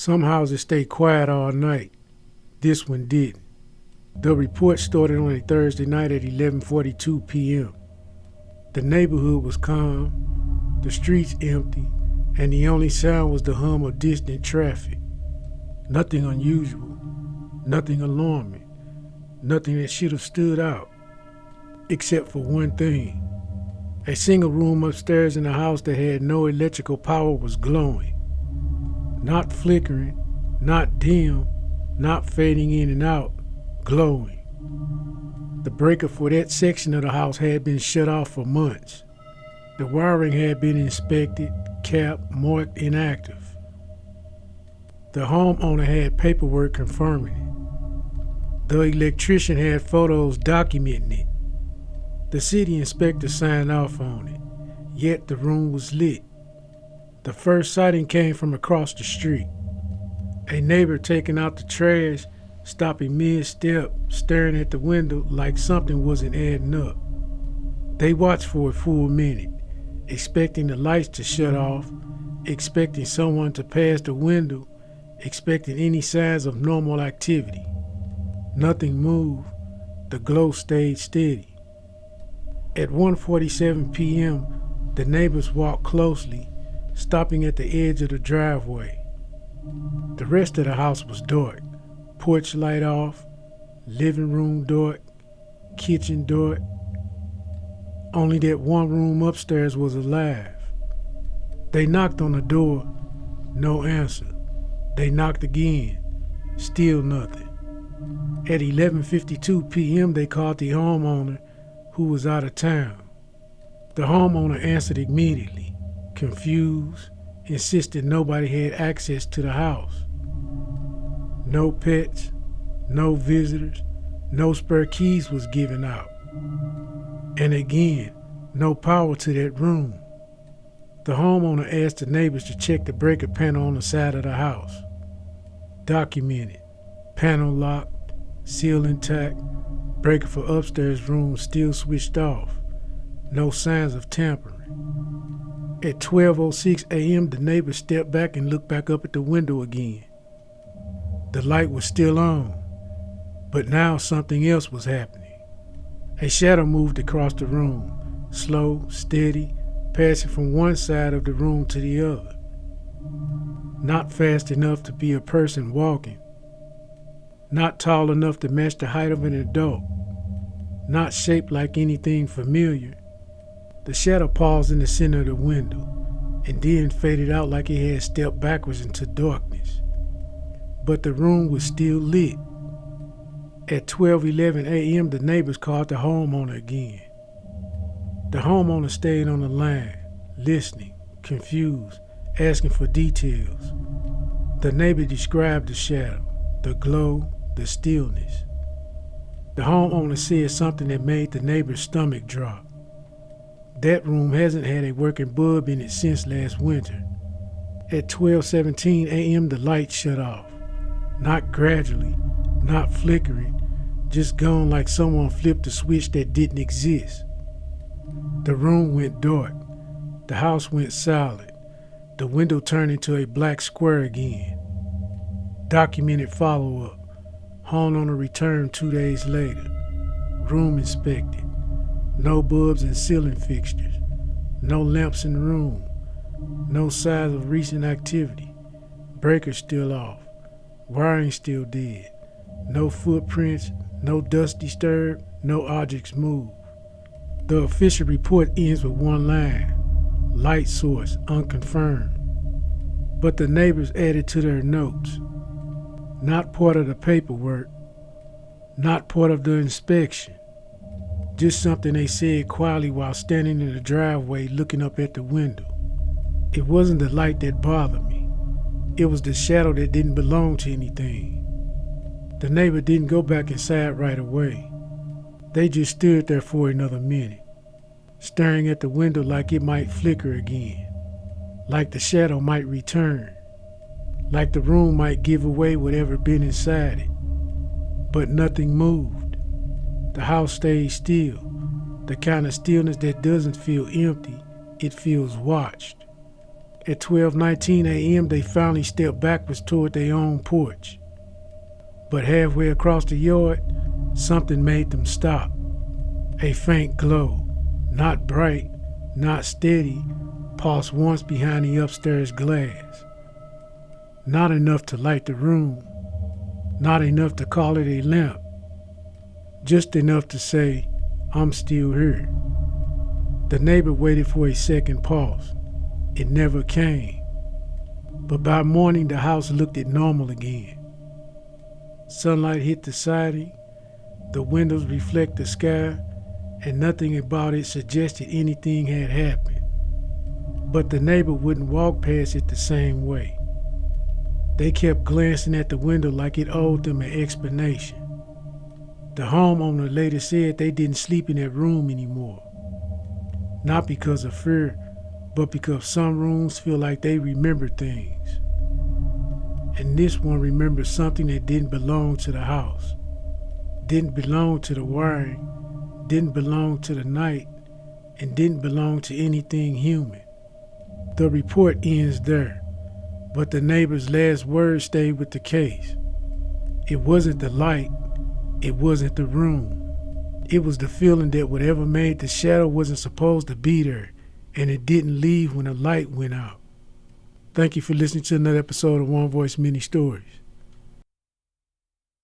Some houses stay quiet all night. This one didn't. The report started on a Thursday night at 11:42 p.m. The neighborhood was calm, the streets empty, and the only sound was the hum of distant traffic. Nothing unusual, nothing alarming, nothing that should have stood out, except for one thing. A single room upstairs in the house that had no electrical power was glowing. Not flickering, not dim, not fading in and out, glowing. The breaker for that section of the house had been shut off for months. The wiring had been inspected, capped, marked inactive. The homeowner had paperwork confirming it. The electrician had photos documenting it. The city inspector signed off on it, yet the room was lit. The first sighting came from across the street. A neighbor taking out the trash, stopping mid-step, staring at the window like something wasn't adding up. They watched for a full minute, expecting the lights to shut off, expecting someone to pass the window, expecting any signs of normal activity. Nothing moved. The glow stayed steady. At 1:47 p.m., the neighbors walked closely, stopping at the edge of the driveway. The rest of the house was dark. Porch light off, living room dark, kitchen dark. Only that one room upstairs was alive. They knocked on the door, no answer. They knocked again, still nothing. At 11:52 p.m., they called the homeowner, who was out of town. The homeowner answered immediately, confused, insisted nobody had access to the house. No pets, no visitors, no spare keys was given out. And again, no power to that room. The homeowner asked the neighbors to check the breaker panel on the side of the house. Documented, panel locked, seal intact, breaker for upstairs room still switched off. No signs of tampering. At 12:06 a.m., the neighbor stepped back and looked back up at the window again. The light was still on, but now something else was happening. A shadow moved across the room, slow, steady, passing from one side of the room to the other. Not fast enough to be a person walking. Not tall enough to match the height of an adult. Not shaped like anything familiar. The shadow paused in the center of the window and then faded out like it had stepped backwards into darkness. But the room was still lit. At 12:11 a.m., the neighbors called the homeowner again. The homeowner stayed on the line, listening, confused, asking for details. The neighbor described the shadow, the glow, the stillness. The homeowner said something that made the neighbor's stomach drop. That room hasn't had a working bulb in it since last winter. At 12:17 a.m., the light shut off. Not gradually, not flickering, just gone like someone flipped a switch that didn't exist. The room went dark. The house went silent. The window turned into a black square again. Documented follow-up. Homeowner returned 2 days later. Room inspected. No bulbs and ceiling fixtures. No lamps in the room. No signs of recent activity. Breaker still off. Wiring still dead. No footprints, no dust disturbed, no objects moved. The official report ends with one line. Light source unconfirmed. But the neighbors added to their notes. Not part of the paperwork. Not part of the inspection. Just something they said quietly while standing in the driveway looking up at the window. It wasn't the light that bothered me. It was the shadow that didn't belong to anything. The neighbor didn't go back inside right away. They just stood there for another minute, staring at the window like it might flicker again, like the shadow might return, like the room might give away whatever been inside it. But nothing moved. The house stayed still, the kind of stillness that doesn't feel empty, it feels watched. At 12:19 a.m., they finally stepped backwards toward their own porch. But halfway across the yard, something made them stop. A faint glow, not bright, not steady, pulsed once behind the upstairs glass. Not enough to light the room, not enough to call it a lamp, just enough to say, "I'm still here." The neighbor waited for a second pulse. It never came. But by morning, the house looked normal again. Sunlight hit the siding, the windows reflect the sky, and nothing about it suggested anything had happened. But the neighbor wouldn't walk past it the same way. They kept glancing at the window like it owed them an explanation. The homeowner later said they didn't sleep in that room anymore. Not because of fear, but because some rooms feel like they remember things. And this one remembered something that didn't belong to the house, didn't belong to the wiring, didn't belong to the night, and didn't belong to anything human. The report ends there, but the neighbor's last words stayed with the case. It wasn't the light, it wasn't the room. It was the feeling that whatever made the shadow wasn't supposed to be there, and it didn't leave when the light went out. Thank you for listening to another episode of One Voice Mini Stories.